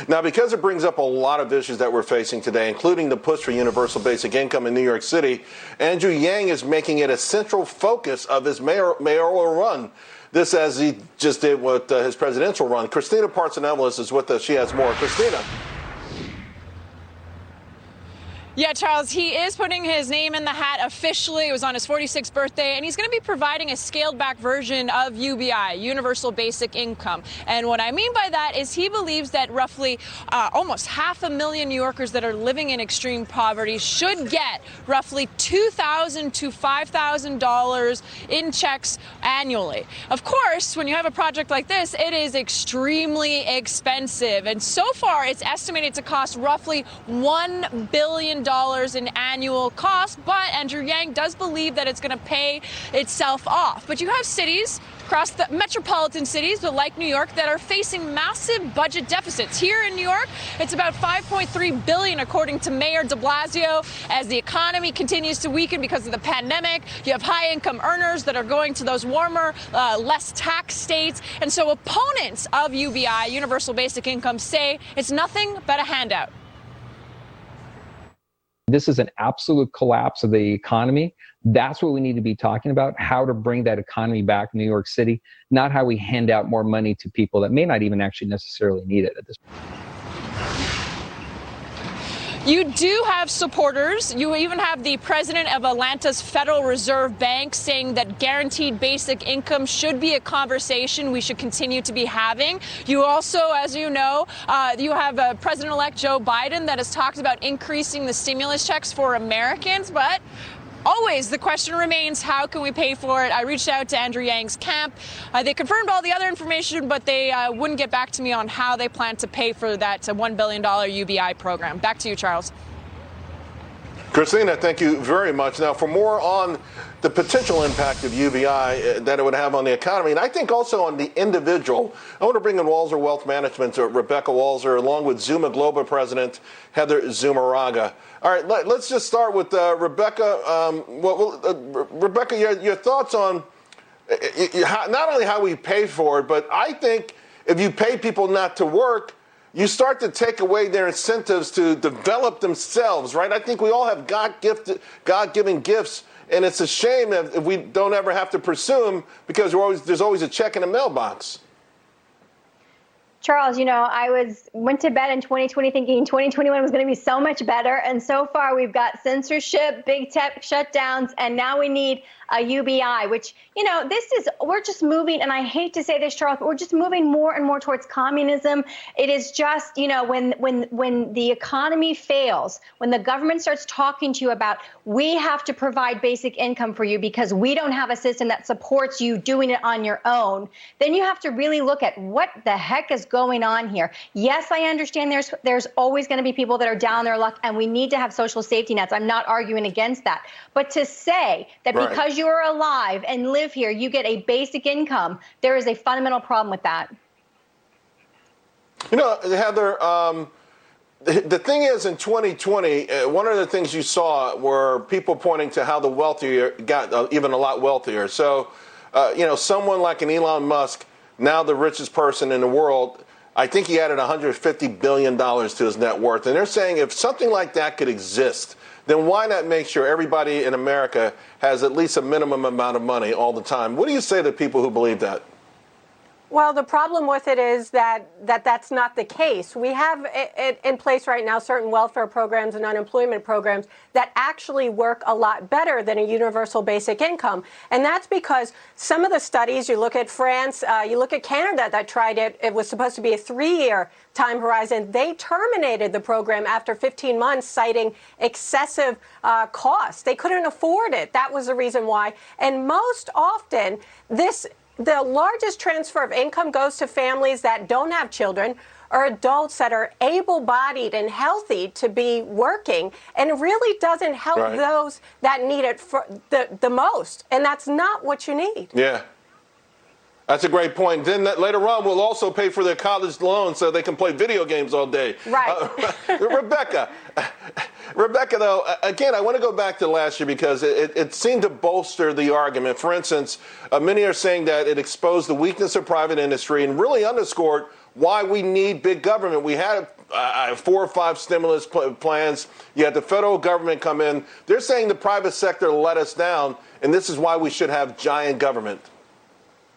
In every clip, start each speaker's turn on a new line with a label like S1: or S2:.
S1: Now, because it brings up a lot of issues that we're facing today, including the push for universal basic income in New York City, Andrew Yang is making it a central focus of his mayoral run. This as he just did with his presidential run. Christina Partsinevelos is with us. She has more. Christina.
S2: Yeah, Charles, he is putting his name in the hat officially. It was on his 46th birthday, and he's going to be providing a scaled-back version of UBI, Universal Basic Income. And what I mean by that is he believes that roughly almost 500,000 New Yorkers that are living in extreme poverty should get roughly $2,000 to $5,000 in checks annually. Of course, when you have a project like this, it is extremely expensive. And so far, it's estimated to cost roughly $1 billion in annual cost, but Andrew Yang does believe that it's going to pay itself off. But you have cities across the metropolitan cities, but like New York, that are facing massive budget deficits. Here in New York, it's about $5.3 billion, according to Mayor de Blasio, as the economy continues to weaken because of the pandemic. You have high-income earners that are going to those warmer, less tax states. And so opponents of UBI, Universal Basic Income, say it's nothing but a handout.
S3: This is an absolute collapse of the economy. That's what we need to be talking about, how to bring that economy back in New York City, not how we hand out more money to people that may not even actually necessarily need it at this point.
S2: You do have supporters. You even have the president of Atlanta's Federal Reserve Bank saying that guaranteed basic income should be a conversation we should continue to be having. You also, as you know, you have President-elect Joe Biden that has talked about increasing the stimulus checks for Americans, but always the question remains, how can we pay for it? I reached out to Andrew Yang's camp. They confirmed all the other information, but they wouldn't get back to me on how they plan to pay for that $1 billion UBI program. Back to you, Charles.
S1: Christina, thank you very much. Now, for more on the potential impact of UBI that it would have on the economy, and I think also on the individual, I want to bring in Walser Wealth Management, Rebecca Walser, along with Zuma Global President Heather Zumaraga. All right, let's just start with Rebecca. Rebecca, your thoughts on not only how we pay for it, but I think if you pay people not to work, you start to take away their incentives to develop themselves, right? I think we all have God-given gifts, and it's a shame if we don't ever have to pursue them because there's always a check in the mailbox.
S4: Charles, I went to bed in 2020 thinking 2021 was going to be so much better. And so far we've got censorship, big tech shutdowns, and now we need a UBI, which, we're just moving, and I hate to say this, Charles, but we're just moving more and more towards communism. It is just, when the economy fails, when the government starts talking to you about, we have to provide basic income for you because we don't have a system that supports you doing it on your own, then you have to really look at what the heck is going on here. Yes, I understand there's always going to be people that are down their luck, and we need to have social safety nets. I'm not arguing against that. But to say that because you are alive and live here, you get a basic income, there is a fundamental problem with that.
S1: Heather, the thing is, in 2020, one of the things you saw were people pointing to how the wealthier got even a lot wealthier. So, someone like an Elon Musk, now the richest person in the world, I think he added $150 billion to his net worth. And they're saying if something like that could exist, then why not make sure everybody in America has at least a minimum amount of money all the time? What do you say to people who believe that?
S5: Well, the problem with it is that's not the case. We have in place right now certain welfare programs and unemployment programs that actually work a lot better than a universal basic income. And that's because some of the studies, you look at France, you look at Canada that tried it, it was supposed to be a 3-year time horizon. They terminated the program after 15 months, citing excessive costs. They couldn't afford it. That was the reason why. And most often, the largest transfer of income goes to families that don't have children or adults that are able-bodied and healthy to be working, and it really doesn't help those that need it for the most. And that's not what you need. Yeah.
S1: That's a great point. Then later on, we'll also pay for their college loans so they can play video games all day.
S5: Right.
S1: Rebecca, though, again, I want to go back to last year because it seemed to bolster the argument. For instance, many are saying that it exposed the weakness of private industry and really underscored why we need big government. We had 4 or 5 stimulus plans. You had the federal government come in. They're saying the private sector let us down, and this is why we should have giant government.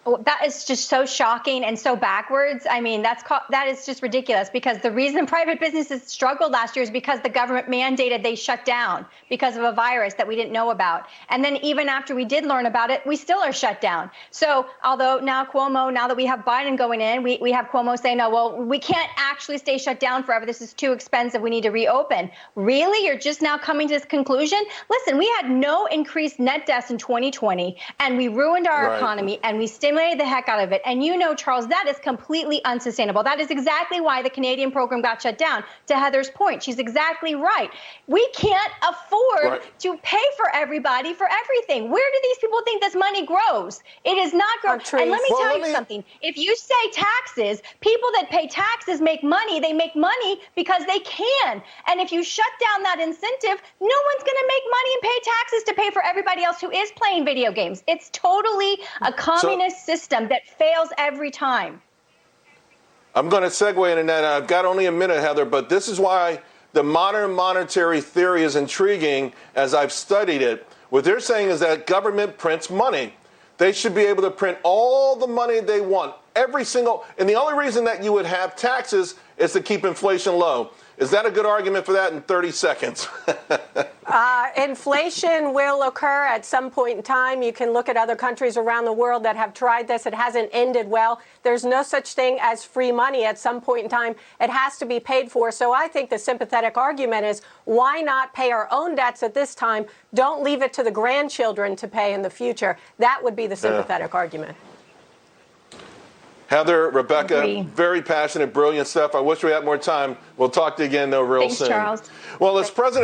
S4: Oh, that is just so shocking and so backwards. I mean, that is just ridiculous, because the reason private businesses struggled last year is because the government mandated they shut down because of a virus that we didn't know about. And then even after we did learn about it, we still are shut down. So although now that we have Biden going in, we have Cuomo saying, no, well, we can't actually stay shut down forever. This is too expensive. We need to reopen. Really? You're just now coming to this conclusion? Listen, we had no increased net deaths in 2020, and we ruined our economy, and we stimulated the heck out of it. And Charles, that is completely unsustainable. That is exactly why the Canadian program got shut down. To Heather's point, she's exactly right. We can't afford to pay for everybody for everything. Where do these people think this money grows? It is not growing. And let me tell you something. If you say taxes, people that pay taxes make money. They make money because they can. And if you shut down that incentive, no one's going to make money and pay taxes to pay for everybody else who is playing video games. It's totally a communist system that fails every time.
S1: I'm going to segue into that. I've got only a minute, Heather, but this is why the modern monetary theory is intriguing as I've studied it. What they're saying is that government prints money. They should be able to print all the money they want, every single, and the only reason that you would have taxes is to keep inflation low. Is that a good argument for that in 30 seconds?
S5: Inflation will occur at some point in time. You can look at other countries around the world that have tried this. It hasn't ended well. There's no such thing as free money. At some point in time, it has to be paid for. So I think the sympathetic argument is, why not pay our own debts at this time? Don't leave it to the grandchildren to pay in the future. That would be the sympathetic argument.
S1: Heather, Rebecca, very passionate, brilliant stuff. I wish we had more time. We'll talk to you again, though, real soon.
S4: Thanks, Charles.
S1: Well, as President